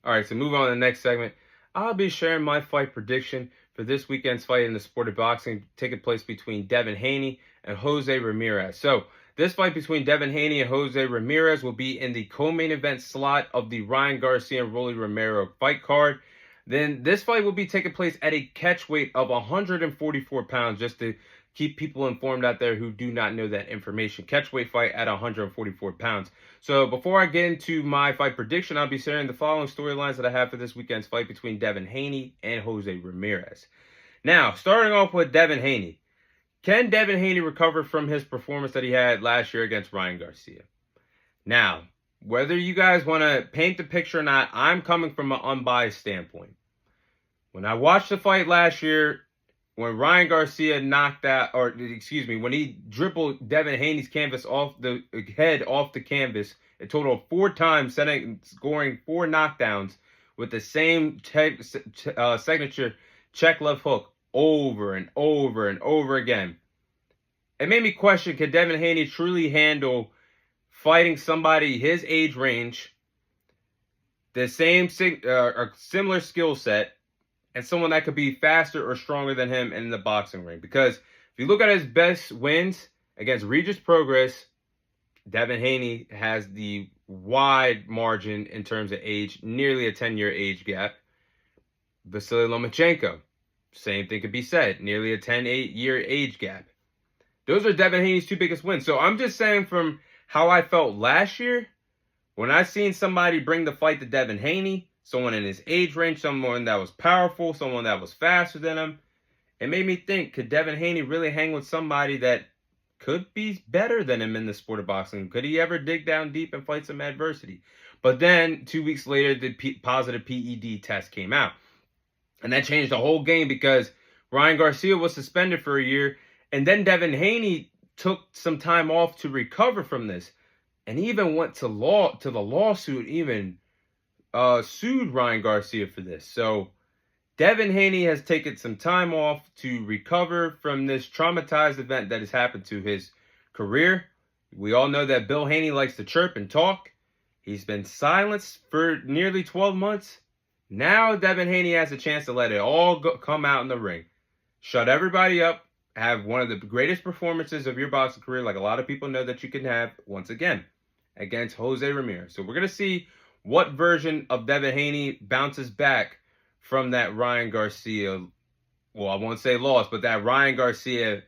All right, so move on to the next segment. I'll be sharing my fight prediction for this weekend's fight in the sport of boxing taking place between Devin Haney and Jose Ramirez. So, this fight between Devin Haney and Jose Ramirez will be in the co-main event slot of the Ryan Garcia and Rolly Romero fight card. Then this fight will be taking place at a catch weight of 144 pounds, just to keep people informed out there who do not know that information. Catch weight fight at 144 pounds. So before I get into my fight prediction, I'll be sharing the following storylines that I have for this weekend's fight between Devin Haney and Jose Ramirez. Now, starting off with Devin Haney. Can Devin Haney recover from his performance that he had last year against Ryan Garcia? Now, whether you guys want to paint the picture or not, I'm coming from an unbiased standpoint. When I watched the fight last year, when Ryan Garcia when he dribbled Devin Haney's canvas off the head off the canvas, a total of 4 times, scoring 4 knockdowns with the same signature check left hook over and over and over again. It made me question, could Devin Haney truly handle fighting somebody his age range, the same or similar skill set, and someone that could be faster or stronger than him in the boxing ring? Because if you look at his best wins against Regis Progress, Devin Haney has the wide margin in terms of age, nearly a 10-year age gap. Vasily Lomachenko, same thing could be said, nearly a 10-year age gap. Those are Devin Haney's 2 biggest wins. So I'm just saying, from how I felt last year, when I seen somebody bring the fight to Devin Haney, someone in his age range, someone that was powerful, someone that was faster than him, it made me think, could Devin Haney really hang with somebody that could be better than him in the sport of boxing? Could he ever dig down deep and fight some adversity? But then 2 weeks later, the positive PED test came out. And that changed the whole game, because Ryan Garcia was suspended for a year. And then Devin Haney took some time off to recover from this. And he even went to the lawsuit, even sued Ryan Garcia for this. So Devin Haney has taken some time off to recover from this traumatized event that has happened to his career. We all know that Bill Haney likes to chirp and talk. He's been silenced for nearly 12 months. Now Devin Haney has a chance to let it all come out in the ring. Shut everybody up. Have one of the greatest performances of your boxing career, like a lot of people know that you can have, once again, against Jose Ramirez. So we're going to see what version of Devin Haney bounces back from that Ryan Garcia, well, I won't say loss, but that Ryan Garcia,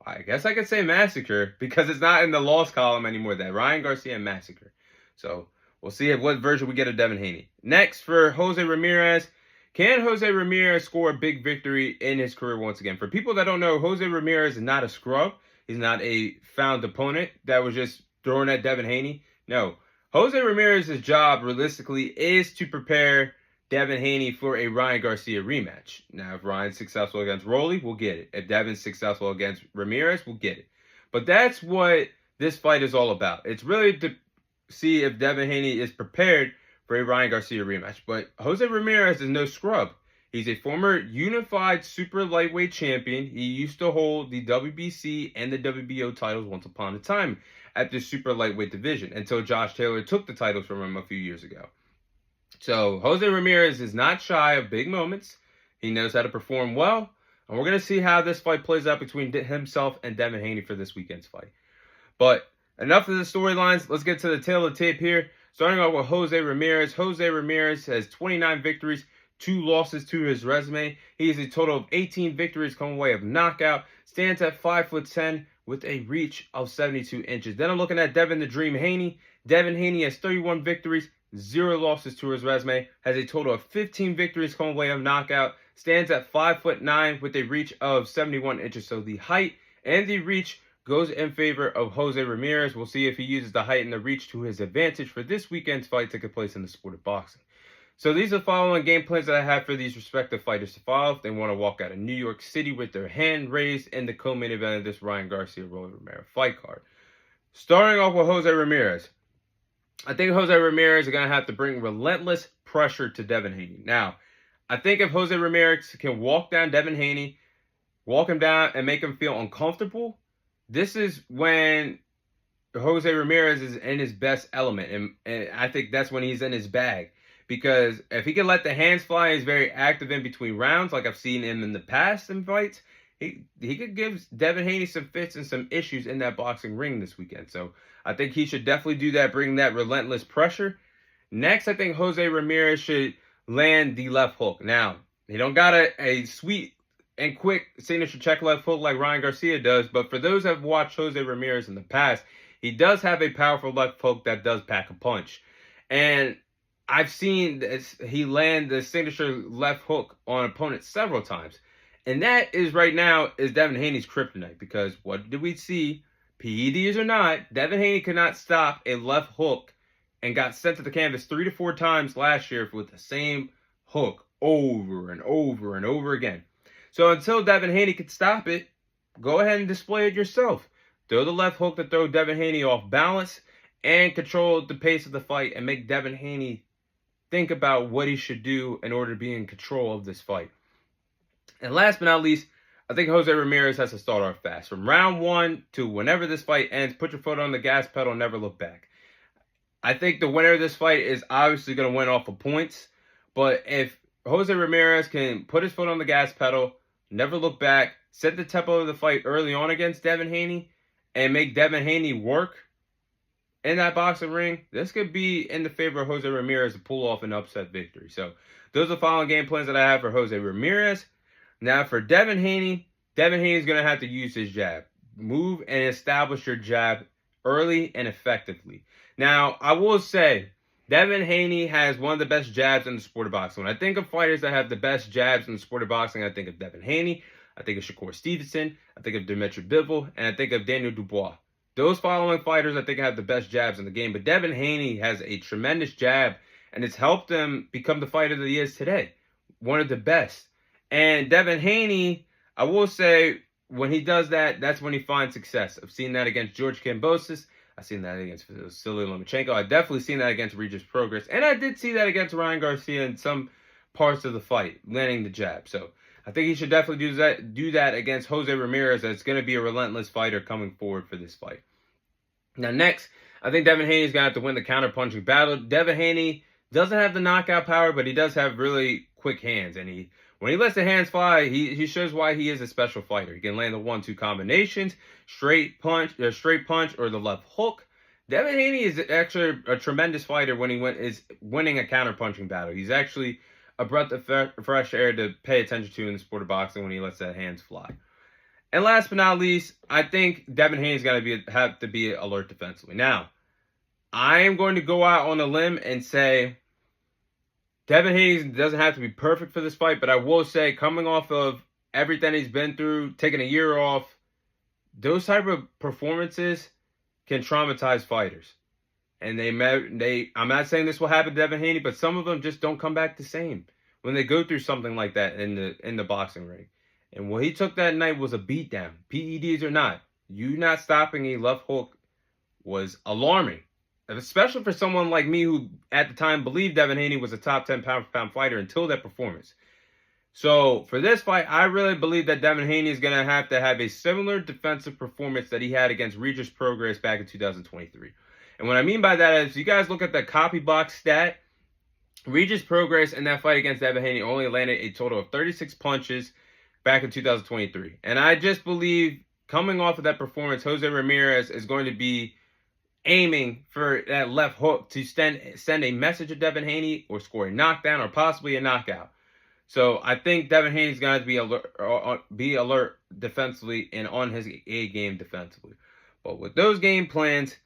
I guess I could say massacre, because it's not in the loss column anymore, that Ryan Garcia massacre. So we'll see what version we get of Devin Haney. Next, for Jose Ramirez, can Jose Ramirez score a big victory in his career once again? For people that don't know, Jose Ramirez is not a scrub. He's not a found opponent that was just thrown at Devin Haney. No. Jose Ramirez's job, realistically, is to prepare Devin Haney for a Ryan Garcia rematch. Now, if Ryan's successful against Rolly, we'll get it. If Devin's successful against Ramirez, we'll get it. But that's what this fight is all about. It's really to see if Devin Haney is prepared for a Ryan Garcia rematch. But Jose Ramirez is no scrub. He's a former unified super lightweight champion. He used to hold the WBC and the WBO titles once upon a time at the super lightweight division, until Josh Taylor took the titles from him a few years ago. So Jose Ramirez is not shy of big moments. He knows how to perform well. And we're going to see how this fight plays out between himself and Devin Haney for this weekend's fight. But enough of the storylines. Let's get to the tail of the tape here. Starting off with Jose Ramirez. Jose Ramirez has 29 victories, 2 losses to his resume. He has a total of 18 victories coming away of knockout. Stands at 5'10" with a reach of 72 inches. Then I'm looking at Devin the Dream Haney. Devin Haney has 31 victories, 0 losses to his resume. Has a total of 15 victories coming away of knockout. Stands at 5'9" with a reach of 71 inches. So the height and the reach goes in favor of Jose Ramirez. We'll see if he uses the height and the reach to his advantage for this weekend's fight taking place in the sport of boxing. So these are the following game plans that I have for these respective fighters to follow if they want to walk out of New York City with their hand raised in the co-main event of this Ryan Garcia-Rolly Romero fight card. Starting off with Jose Ramirez. I think Jose Ramirez is going to have to bring relentless pressure to Devin Haney. Now, I think if Jose Ramirez can walk down Devin Haney, walk him down and make him feel uncomfortable, this is when Jose Ramirez is in his best element. And I think that's when he's in his bag. because if he can let the hands fly, he's very active in between rounds, like I've seen him in the past in fights. He could give Devin Haney some fits and some issues in that boxing ring this weekend. So I think he should definitely do that, bring that relentless pressure. Next, I think Jose Ramirez should land the left hook. Now, he don't got a sweet and quick signature check left hook like Ryan Garcia does, but for those that have watched Jose Ramirez in the past, he does have a powerful left hook that does pack a punch. And I've seen this, he land the signature left hook on opponents several times. And that is right now is Devin Haney's kryptonite, because what did we see? PEDs or not, Devin Haney could not stop a left hook and got sent to the canvas 3 to 4 times last year with the same hook over and over and over again. So until Devin Haney can stop it, go ahead and display it yourself. Throw the left hook to throw Devin Haney off balance and control the pace of the fight and make Devin Haney think about what he should do in order to be in control of this fight. And last but not least, I think Jose Ramirez has to start off fast. From round 1 to whenever this fight ends, put your foot on the gas pedal, never look back. I think the winner of this fight is obviously going to win off of points. But if Jose Ramirez can put his foot on the gas pedal, never look back, set the tempo of the fight early on against Devin Haney, and make Devin Haney work in that boxing ring, this could be in the favor of Jose Ramirez to pull off an upset victory. So those are the following game plans that I have for Jose Ramirez. Now for Devin Haney is going to have to use his jab. Move and establish your jab early and effectively. Now, I will say, Devin Haney has one of the best jabs in the sport of boxing. When I think of fighters that have the best jabs in the sport of boxing, I think of Devin Haney, I think of Shakur Stevenson, I think of Dimitri Bivol, and I think of Daniel Dubois. Those following fighters I think have the best jabs in the game, but Devin Haney has a tremendous jab, and it's helped him become the fighter that he is today. One of the best. And Devin Haney, I will say, when he does that, that's when he finds success. I've seen that against George Kambosos. I've seen that against Vasily Lomachenko. I've definitely seen that against Regis Prograis. And I did see that against Ryan Garcia in some parts of the fight, landing the jab. So I think he should definitely do that against Jose Ramirez. That's going to be a relentless fighter coming forward for this fight. Now, next, I think Devin Haney is going to have to win the counter-punching battle. Devin Haney doesn't have the knockout power, but he does have really quick hands. And when he lets the hands fly, he shows why he is a special fighter. He can land the 1-2 combinations, straight punch, or the left hook. Devin Haney is actually a tremendous fighter when is winning a counter-punching battle. He's actually a breath of fresh air to pay attention to in the sport of boxing when he lets that hands fly. And last but not least, I think Devin Haney's got to have to be alert defensively. Now, I am going to go out on a limb and say Devin Haney doesn't have to be perfect for this fight, but I will say, coming off of everything he's been through, taking a year off, those type of performances can traumatize fighters. And I'm not saying this will happen to Devin Haney, but some of them just don't come back the same when they go through something like that in the boxing ring. And what he took that night was a beatdown. PEDs or not, you not stopping a left hook was alarming. Especially for someone like me who, at the time, believed Devin Haney was a top 10 pound-for-pound fighter until that performance. So, for this fight, I really believe that Devin Haney is going to have a similar defensive performance that he had against Regis Prograis back in 2023. And what I mean by that is, you guys look at the copy box stat, Regis Prograis in that fight against Devin Haney only landed a total of 36 punches back in 2023. And I just believe, coming off of that performance, Jose Ramirez is going to be aiming for that left hook to send a message to Devin Haney or score a knockdown or possibly a knockout. So I think Devin Haney's going to be alert defensively and on his A game defensively. But with those game plans,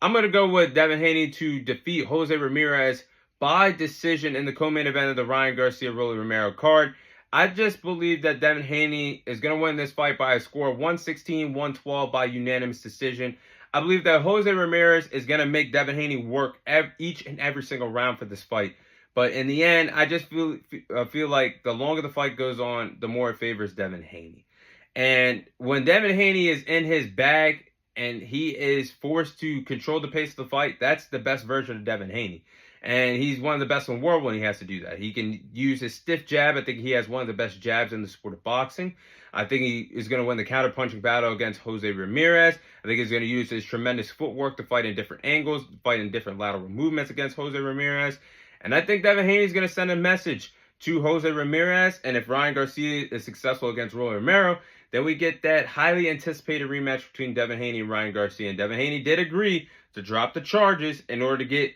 I'm going to go with Devin Haney to defeat Jose Ramirez by decision in the co-main event of the Ryan Garcia-Rolly Romero card. I just believe that Devin Haney is going to win this fight by a score of 116-112 by unanimous decision. I believe that Jose Ramirez is going to make Devin Haney work each and every single round for this fight. But in the end, I just feel like the longer the fight goes on, the more it favors Devin Haney. And when Devin Haney is in his bag and he is forced to control the pace of the fight, that's the best version of Devin Haney. And he's one of the best in the world when he has to do that. He can use his stiff jab. I think he has one of the best jabs in the sport of boxing. I think he is going to win the counter-punching battle against Jose Ramirez. I think he's going to use his tremendous footwork to fight in different angles, fight in different lateral movements against Jose Ramirez. And I think Devin Haney is going to send a message to Jose Ramirez. And if Ryan Garcia is successful against Rolly Romero, then we get that highly anticipated rematch between Devin Haney and Ryan Garcia. And Devin Haney did agree to drop the charges in order to get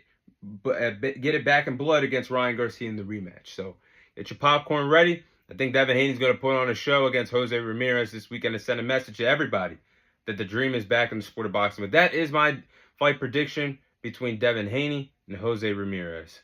it back in blood against Ryan Garcia in the rematch. So get your popcorn ready. I think Devin Haney is going to put on a show against Jose Ramirez this weekend to send a message to everybody that the dream is back in the sport of boxing. But that is my fight prediction between Devin Haney and Jose Ramirez.